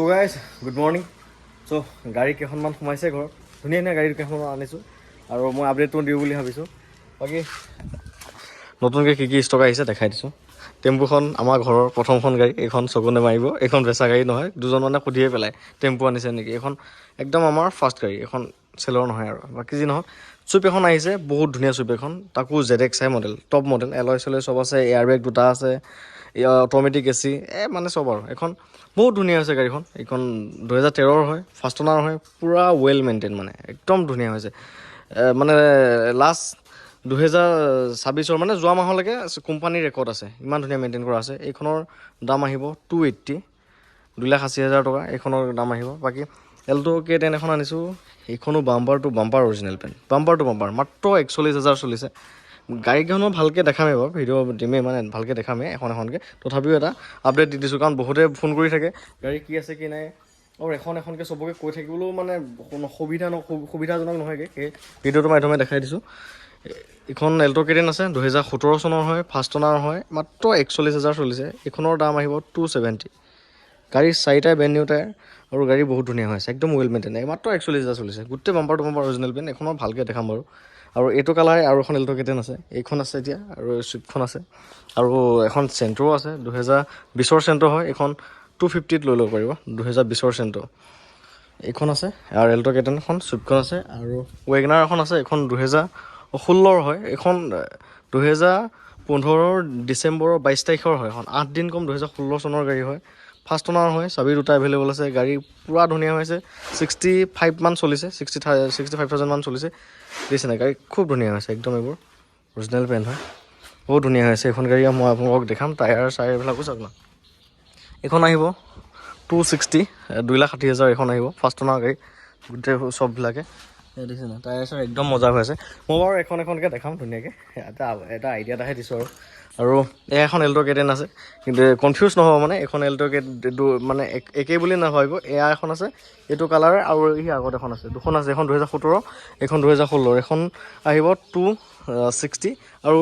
So guys, good morning. So গাড়ী কেইখনমান সোমাইছে ঘৰত ধুনীয়া ধুনীয়া গাড়ী কেইখনমান আনিছোঁ আৰু মই আপডেটটো দিওঁ বুলি ভাবিছোঁ। বাকী নতুনকৈ কি ষ্টক আহিছে দেখাই দিছোঁ। টেম্পুখন আমাৰ ঘৰৰ প্ৰথমখন গাড়ী, এইখন চকুনে মাৰিব, এইখন বেচা গাড়ী নহয়। দুজনমানে সুধিয়ে পেলাই টেম্পু আনিছে নেকি। এইখন একদম আমাৰ ফাৰ্ষ্ট গাড়ী, এইখন চেলৰ নহয় আৰু। বাকী যি নহওক চুইপ এখন আহিছে, বহুত ধুনীয়া চুইপ এখন, তাকো ZXi model, top model, alloy চেলয় চব আছে, এয়াৰবেগ দুটা আছে, অট'মেটিক AC মানে চব আৰু। এখন বহুত ধুনীয়া হৈছে গাড়ীখন। এইখন 2013 হয়, ফাৰ্ষ্ট অনাৰ হয়, পূৰা ৱেল মেইনটেইন, মানে একদম ধুনীয়া হৈছে। মানে লাষ্ট 2026 মানে যোৱা মাহলৈকে কোম্পানীৰ ৰেকৰ্ড আছে, ইমান ধুনীয়া মেইনটেইন কৰা আছে। এইখনৰ দাম আহিব 280, 2,80,000 টকা এইখনৰ দাম আহিব। বাকী এল্টো K10 এখন আনিছোঁ, এইখনো bumper to bumper original paint, bumper to bumper, মাত্ৰ 41,000 চলিছে। গাড়ীখনো ভালকৈ দেখামেই বাৰু, ভিডিঅ' দিমেই, মানে ভালকৈ দেখামেই এখন এখনকৈ। তথাপিও এটা আপডেট দি দিছোঁ, কাৰণ বহুতে ফোন কৰি থাকে গাড়ী কি আছে কি নাই, আৰু এখন এখনকৈ চবকে কৈ থাকিবলৈও মানে সুবিধাজনক নহয়গৈ, সেই ভিডিঅ'টোৰ মাধ্যমে দেখাই দিছোঁ। এইখন এল্টো K10 আছে, 2017 চনৰ হয়, ফাৰ্ষ্ট অনাৰ হয়, মাত্ৰ 41,000 চলিছে। এইখনৰ দাম আহিব 270। গাড়ী চাৰিটাই ব্ৰেণ্ড নিউ টায়াৰ, আৰু গাড়ী বহুত ধুনীয়া হৈছে, একদম ৱেল মেইনটেইন, মাত্ৰ 41,000 চলিছে। গোটেই bumper to bumper original paint, এইখনৰ ভালকৈ দেখাম বাৰু। আৰু এইটো কালাৰ আৰু এখন এল্টো K10 আছে, এইখন আছে এতিয়া, আৰু চুইফ্টখন আছে, আৰু এখন চেণ্ট্ৰ' আছে, 2020 চেণ্ট্ৰ' হয়। এইখন 250ত লৈ ল'ব পাৰিব, 2020 চেণ্ট্ৰ' এইখন আছে। আৰু এল্টো K10 এখন, চুইফ্টখন আছে, আৰু ৱেগনাৰ এখন আছে, এইখন 2016 হয়। এইখন 2015 ডিচেম্বৰৰ 22 তাৰিখৰ হয়, এখন 8 দিন কম, 2016 চনৰ গাড়ী হয়, ফাৰ্ষ্ট অনাৰ হয়, চাবি দুটা এভেইলেবল আছে। গাড়ী পূৰা ধুনীয়া হৈছে, 65 মান চলিছে, 65,000 মান চলিছে, দিছে নাই। গাড়ী খুব ধুনীয়া হৈছে, একদম এইবোৰ অৰিজিনেল পেণ্ট হয়, বহুত ধুনীয়া হৈছে এইখন গাড়ী। মই আপোনালোকক দেখাম টায়াৰ চায়াৰবিলাকো চাওক না। এইখন আহিব 260, 2,60,000 এইখন আহিব, ফাৰ্ষ্ট অনাৰ গাড়ী, গোটেই চববিলাকে দেখিছে না, টায়াৰ চায়াৰ একদম মজা হৈ আছে। মই বাৰু এখন এখনকৈ দেখাম ধুনীয়াকৈ, এটা আইডিয়া এটাহে দিছোঁ আৰু। আৰু এয়া এখন এল্টো K10 আছে, কিন্তু কনফিউজ নহ'ব, মানে এইখন এল্টো মানে একেই বুলি নাভাবিব। এয়া এখন আছে, এইটো কালাৰ, আৰু এই আগত এখন আছে, দুখন আছে। এখন 2017, এইখন 2016, এখন আহিব 260, আৰু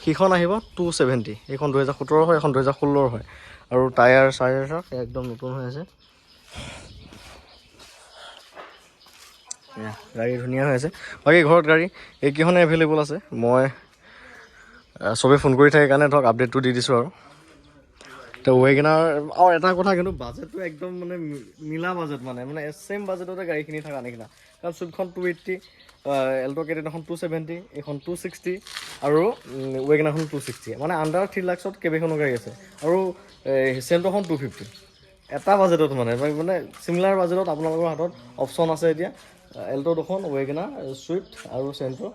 সিখন আহিব 270। এইখন 2017 হয়, এখন 2016 হয়, আৰু টায়াৰ চায়াৰ চাওক একদম নতুন হৈ আছে, গাড়ী ধুনীয়া হৈ আছে। বাকী ঘৰত গাড়ী এইকেইখনে এভেইলেবল আছে। মই চবেই ফোন কৰি থাকে কাৰণে ধৰক আপডেটটো দি দিছোঁ আৰু। তো ৱেগনাৰ, আৰু এটা কথা কিন্তু বাজেটটো একদম মানে মিলা বাজেট, মানে ছেইম বাজেটতে গাড়ীখিনি থকা নিচিনা। কাৰণ চুইফ্টখন 280, এল্টো K10 এখন 270, এইখন 260, আৰু ৱেগনাৰখন 260, মানে আণ্ডাৰ 3 লাখত কেইবাখনো গাড়ী আছে। আৰু চেণ্ট্ৰ'খন 250, এটা বাজেটত, মানে চিমিলাৰ বাজেটত আপোনালোকৰ হাতত অপশ্যন আছে এতিয়া। এল্টো দুখন, ৱেগনাৰ, চুইফ্ট আৰু চেণ্ট্ৰ'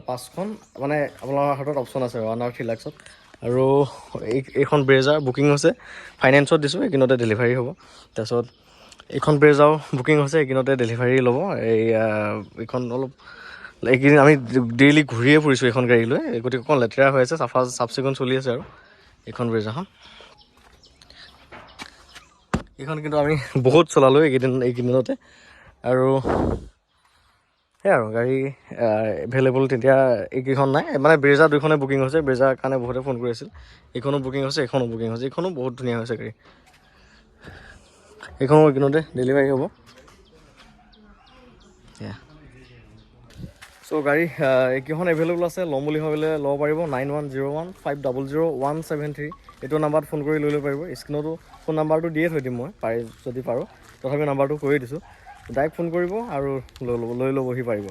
5খন, মানে আপোনালোকৰ হাতত অপশ্যন আছে আণ্ডাৰ 3 লাখত। আৰু এইখন ব্ৰেজাৰ বুকিং হৈছে, ফাইনেন্সত দিছোঁ, এইকেইদিনতে ডেলিভাৰী হ'ব। তাৰপিছত এইখন ব্ৰেজাৰো বুকিং হৈছে, এইকেইদিনতে ডেলিভাৰী ল'ব। এইখন অলপ এইকেইদিন আমি ডেইলি ঘূৰিয়ে ফুৰিছোঁ এইখন গাড়ী লৈ, গতিকে অকণ লেতেৰা হৈ আছে, চাফ চিকুণ চলি আছে আৰু এইখন ব্ৰেজাৰখন। এইখন কিন্তু আমি বহুত চলালোঁ এইকেইদিনতে, আৰু সেয়া আৰু গাড়ী এভেইলেবল তেতিয়া এইকেইখন নাই, মানে ব্ৰেজাৰ দুইখনে বুকিং হৈছে। ব্ৰেজাৰ কাৰণে বহুতে ফোন কৰি আছিল, এইখনো বুকিং হৈছে, এইখনো বুকিং হৈছে। এইখনো বহুত ধুনীয়া হৈছে গাড়ী, এইখনো এইকেইদিনতে ডেলিভাৰী হ'ব। সেয়া চ' গাড়ী এইকেইখন এভেইলেবল আছে, ল'ম বুলি ভাবিলে ল'ব পাৰিব। 9101500173 এইটো নাম্বাৰত ফোন কৰি লৈ ল'ব পাৰিব। স্ক্ৰীণতো ফোন নাম্বাৰটো দিয়ে থৈ দিম মই, যদি পাৰোঁ, তথাপি নাম্বাৰটো কৰি দিছোঁ। ডাইৰেক্ট ফোন কৰিব আৰু লৈ ল'বহি পাৰিব।